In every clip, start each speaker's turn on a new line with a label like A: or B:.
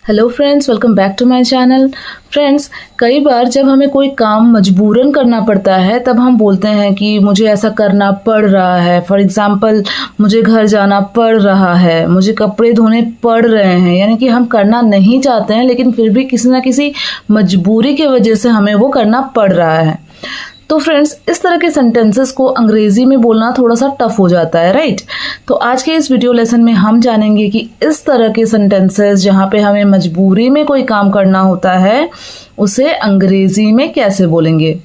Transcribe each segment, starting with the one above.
A: Hello friends, welcome back to my channel. Friends, कई बार जब हमें कोई काम मजबूरन करना पड़ता है तब हम बोलते हैं कि मुझे ऐसा करना पड़ रहा है। फॉर एग्जांपल, मुझे घर जाना पड़ रहा है, मुझे कपड़े धोने पड़ रहे हैं। यानी कि हम करना नहीं चाहते हैं लेकिन फिर भी किसी ना किसी मजबूरी की वजह से हमें वो करना पड़ रहा है। तो फ्रेंड्स, इस तरह के सेंटेंसेस को अंग्रेजी में बोलना थोड़ा सा टफ हो जाता है, राइट? तो आज के इस वीडियो लेसन में हम जानेंगे कि इस तरह के सेंटेंसेस जहाँ पे हमें मजबूरी में कोई काम करना होता है उसे अंग्रेजी में कैसे बोलेंगे।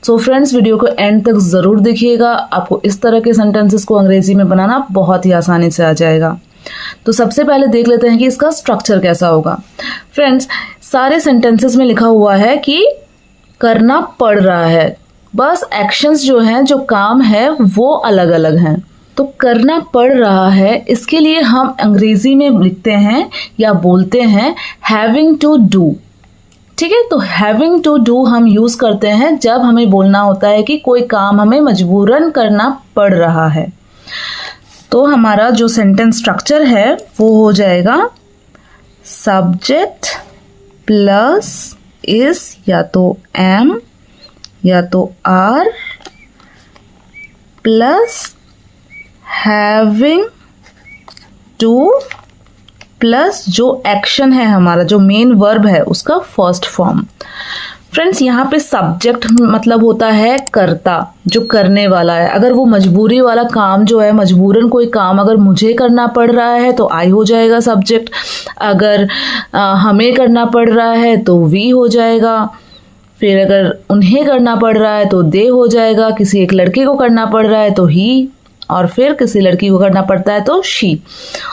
A: सो फ्रेंड्स, वीडियो को एंड तक ज़रूर देखिएगा। आपको इस तरह के सेंटेंसेस को अंग्रेजी में बनाना बहुत ही आसानी से आ जाएगा। तो सबसे पहले देख लेते हैं कि इसका स्ट्रक्चर कैसा होगा। फ्रेंड्स, सारे सेंटेंसेस में लिखा हुआ है कि करना पड़ रहा है, बस एक्शंस जो हैं, जो काम है वो अलग अलग हैं। तो करना पड़ रहा है, इसके लिए हम अंग्रेजी में लिखते हैं या बोलते हैं हैविंग टू डू। ठीक है, तो हैविंग टू डू हम यूज करते हैं जब हमें बोलना होता है कि कोई काम हमें मजबूरन करना पड़ रहा है। तो हमारा जो सेंटेंस स्ट्रक्चर है वो हो जाएगा सब्जेक्ट प्लस इज या तो एम या तो are plus having to plus जो एक्शन है हमारा, जो मेन वर्ब है उसका फर्स्ट फॉर्म। फ्रेंड्स, यहाँ पे सब्जेक्ट मतलब होता है कर्ता, जो करने वाला है। अगर वो मजबूरी वाला काम जो है, मजबूरन कोई काम अगर मुझे करना पड़ रहा है तो आई हो जाएगा सब्जेक्ट। अगर हमें करना पड़ रहा है तो वी हो जाएगा। फिर अगर उन्हें करना पड़ रहा है तो दे हो जाएगा। किसी एक लड़के को करना पड़ रहा है तो ही, और फिर किसी लड़की को करना पड़ता है तो शी।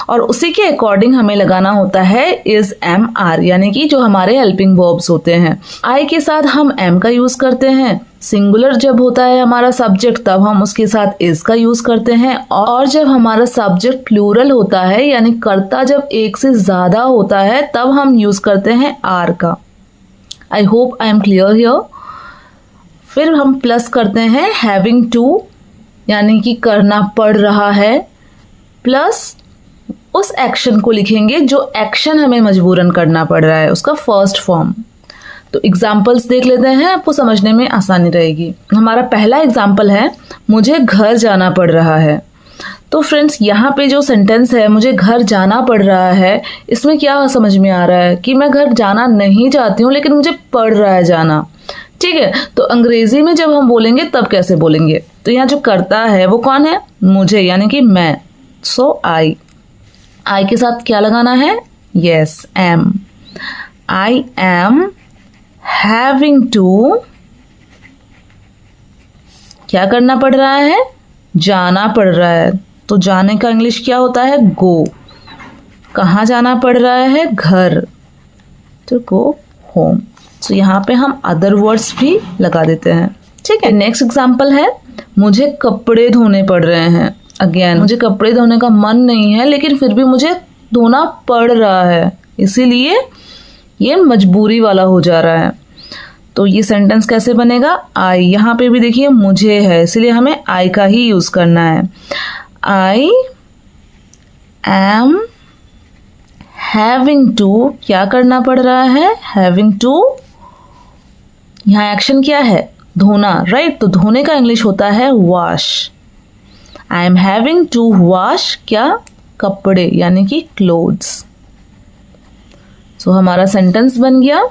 A: और उसी के अकॉर्डिंग हमें लगाना होता है इज एम आर, यानी कि जो हमारे हेल्पिंग वर्ब्स होते हैं। आई के साथ हम एम का यूज करते हैं। सिंगुलर जब होता है हमारा सब्जेक्ट तब हम उसके साथ इज का यूज करते हैं। और जब हमारा सब्जेक्ट प्लूरल होता है, यानी कर्ता जब एक से ज्यादा होता है, तब हम यूज करते हैं आर का। I hope I am clear here. फिर हम प्लस करते हैं हैविंग टू, यानी कि करना पड़ रहा है, प्लस उस एक्शन को लिखेंगे जो एक्शन हमें मजबूरन करना पड़ रहा है, उसका फर्स्ट फॉर्म। तो एग्जाम्पल्स देख लेते हैं, आपको समझने में आसानी रहेगी। हमारा पहला एग्जाम्पल है मुझे घर जाना पड़ रहा है। तो फ्रेंड्स, यहाँ पे जो सेंटेंस है मुझे घर जाना पड़ रहा है, इसमें क्या समझ में आ रहा है कि मैं घर जाना नहीं चाहती हूँ लेकिन मुझे पड़ रहा है जाना। ठीक है, तो अंग्रेजी में जब हम बोलेंगे तब कैसे बोलेंगे? तो यहाँ जो करता है वो कौन है? मुझे, यानी कि मैं। सो आई के साथ क्या लगाना है? Yes, am. I am having to, क्या करना पड़ रहा है? जाना पड़ रहा है। तो जाने का इंग्लिश क्या होता है? गो। कहाँ जाना पड़ रहा है? घर। तो गो होम। तो यहाँ पे हम अदर वर्ड्स भी लगा देते हैं। ठीक है, नेक्स्ट एग्जाम्पल है मुझे कपड़े धोने पड़ रहे हैं। अगेन, मुझे कपड़े धोने का मन नहीं है लेकिन फिर भी मुझे धोना पड़ रहा है, इसीलिए ये मजबूरी वाला हो जा रहा है। तो ये सेंटेंस कैसे बनेगा? आई, यहाँ पे भी देखिए मुझे है, इसलिए हमें आई का ही यूज करना है। आई एम हैविंग टू, क्या करना पड़ रहा है? Having to. यहाँ एक्शन क्या है? धोना, राइट? तो धोने का इंग्लिश होता है wash. I am having to wash, क्या? कपड़े, यानी कि क्लोथ्स। सो हमारा सेंटेंस बन गया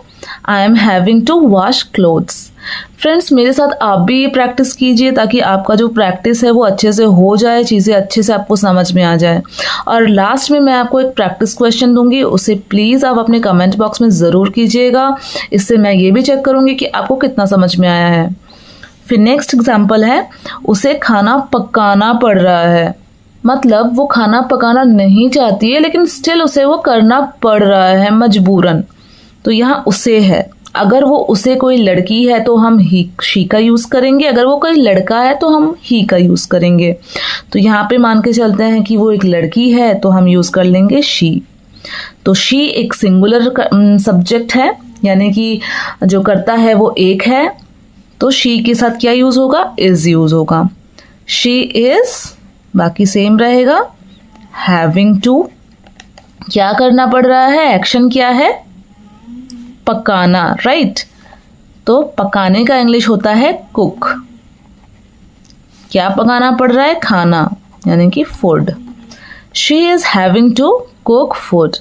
A: I am having to wash clothes. Friends, मेरे साथ आप भी ये प्रैक्टिस कीजिए ताकि आपका जो प्रैक्टिस है वो अच्छे से हो जाए, चीज़ें अच्छे से आपको समझ में आ जाए। और लास्ट में मैं आपको एक प्रैक्टिस क्वेश्चन दूंगी, उसे प्लीज़ आप अपने कमेंट बॉक्स में ज़रूर कीजिएगा। इससे मैं ये भी चेक करूंगी कि आपको कितना समझ में आया है। फिर नेक्स्ट एग्जाम्पल है उसे खाना पकाना पड़ रहा है। मतलब वो खाना पकाना नहीं चाहती है लेकिन स्टिल उसे वो करना पड़ रहा है मजबूरन। तो यहाँ उसे है। अगर वो उसे कोई लड़की है तो हम ही शी का यूज करेंगे, अगर वो कोई लड़का है तो हम ही का यूज करेंगे। तो यहाँ पे मान के चलते हैं कि वो एक लड़की है तो हम यूज कर लेंगे शी। तो शी एक सिंगुलर सब्जेक्ट है, यानी कि जो करता है वो एक है, तो शी के साथ क्या यूज होगा? इज यूज होगा। शी इज, बाकी सेम रहेगा। हैविंग टू, क्या करना पड़ रहा है, एक्शन क्या है, पकाना, राइट। तो पकाने का इंग्लिश होता है कुक। क्या पकाना पड़ रहा है, खाना, यानी कि food. She is having to cook food.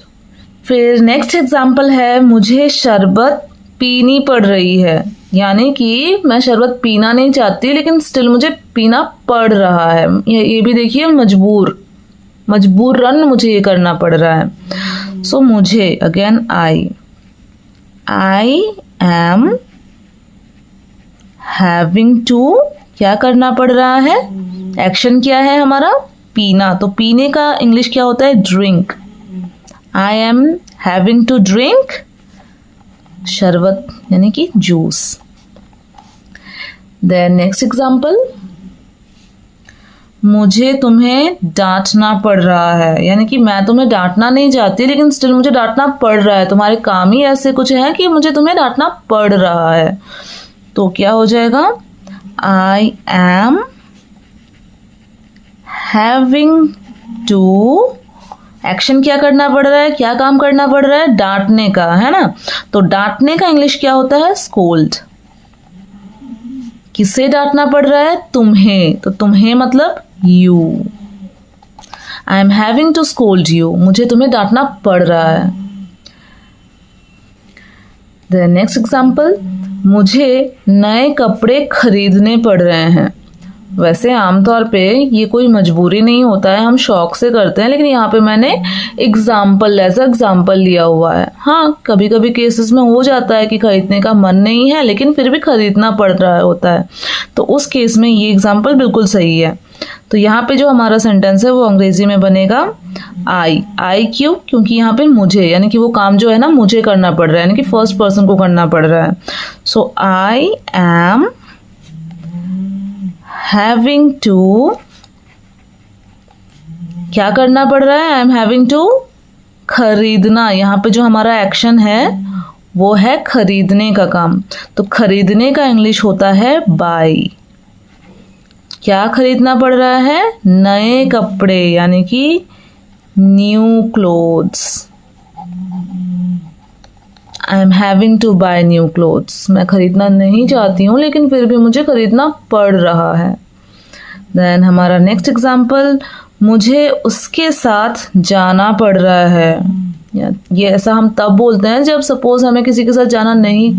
A: फिर नेक्स्ट एग्जाम्पल है, मुझे शरबत पीनी पड़ रही है, यानी कि मैं शरबत पीना नहीं चाहती लेकिन स्टिल मुझे पीना पड़ रहा है। ये भी देखिए, मजबूरन मुझे ये करना पड़ रहा है। सो मुझे, again I am having to, क्या करना पड़ रहा है, एक्शन क्या है हमारा, पीना। तो पीने का इंग्लिश क्या होता है, drink. I am having to drink sharbat, यानी कि जूस। देन नेक्स्ट एग्जाम्पल, मुझे तुम्हें डांटना पड़ रहा है, यानी कि मैं तुम्हें डांटना नहीं चाहती लेकिन स्टिल मुझे डांटना पड़ रहा है। तुम्हारे काम ही ऐसे कुछ है कि मुझे तुम्हें डांटना पड़ रहा है। तो क्या हो जाएगा, I am having to, action क्या करना पड़ रहा है, क्या काम करना पड़ रहा है, डांटने का, है ना। तो डांटने का इंग्लिश क्या होता है, स्कोल्ड। किसे डांटना पड़ रहा है, तुम्हें। तो तुम्हें मतलब you. I am having to scold you, मुझे तुम्हें डांटना पड़ रहा है। द नेक्स्ट एग्जाम्पल, मुझे नए कपड़े खरीदने पड़ रहे हैं। वैसे आमतौर पे ये कोई मजबूरी नहीं होता है, हम शौक से करते हैं, लेकिन यहाँ पे मैंने एग्जाम्पल लिया हुआ है। हाँ, कभी कभी केसेस में हो जाता है कि खरीदने का मन नहीं है लेकिन फिर भी खरीदना पड़ रहा होता है, तो उस केस में ये एग्जाम्पल बिल्कुल सही है। तो यहाँ पे जो हमारा सेंटेंस है वो अंग्रेजी में बनेगा आई क्यों, क्योंकि यहाँ पे मुझे, यानी कि वो काम जो है ना मुझे करना पड़ रहा है, यानी कि फर्स्ट पर्सन को करना पड़ रहा है। So I am having to, क्या करना पड़ रहा है, आई एम हैविंग टू खरीदना। यहाँ पे जो हमारा एक्शन है वो है खरीदने का काम। तो खरीदने का इंग्लिश होता है बाई। क्या खरीदना पड़ रहा है, नए कपड़े, यानी कि new clothes. I am having to buy new clothes, मैं खरीदना नहीं चाहती हूँ लेकिन फिर भी मुझे खरीदना पड़ रहा है। देन हमारा नेक्स्ट एग्जाम्पल, मुझे उसके साथ जाना पड़ रहा है। ये ऐसा हम तब बोलते हैं जब सपोज हमें किसी के साथ जाना नहीं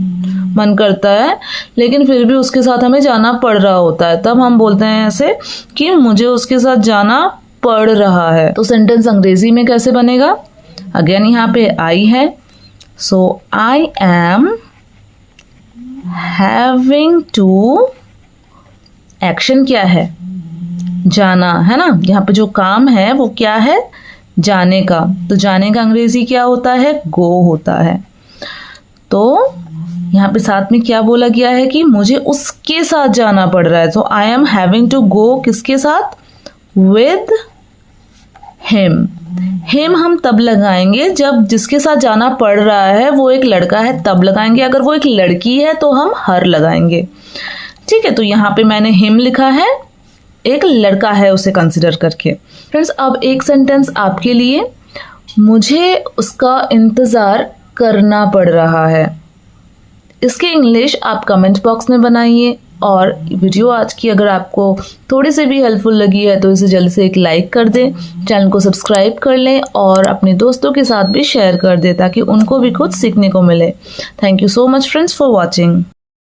A: मन करता है लेकिन फिर भी उसके साथ हमें जाना पड़ रहा होता है, तब हम बोलते हैं ऐसे कि मुझे उसके साथ जाना पड़ रहा है। तो सेंटेंस अंग्रेजी में कैसे बनेगा, अगेन यहाँ पे आई है। So I am having to, action क्या है, जाना, है ना। यहाँ पे जो काम है वो क्या है, जाने का। तो जाने का अंग्रेजी क्या होता है, गो होता है। तो यहाँ पे साथ में क्या बोला गया है कि मुझे उसके साथ जाना पड़ रहा है। तो I am having to go किसके साथ, विद हिम। हिम हम तब लगाएंगे जब जिसके साथ जाना पड़ रहा है वो एक लड़का है तब लगाएंगे, अगर वो एक लड़की है तो हम हर लगाएंगे। ठीक है, तो यहाँ पे मैंने हिम लिखा है, एक लड़का है उसे कंसिडर करके। फ्रेंड्स, अब एक सेंटेंस आपके लिए, मुझे उसका इंतज़ार करना पड़ रहा है। इसके इंग्लिश आप कमेंट बॉक्स में बनाइए, और वीडियो आज की अगर आपको थोड़ी सी भी हेल्पफुल लगी है तो इसे जल्दी से एक लाइक कर दें, चैनल को सब्सक्राइब कर लें और अपने दोस्तों के साथ भी शेयर कर दें ताकि उनको भी कुछ सीखने को मिले। Thank you so much friends for watching.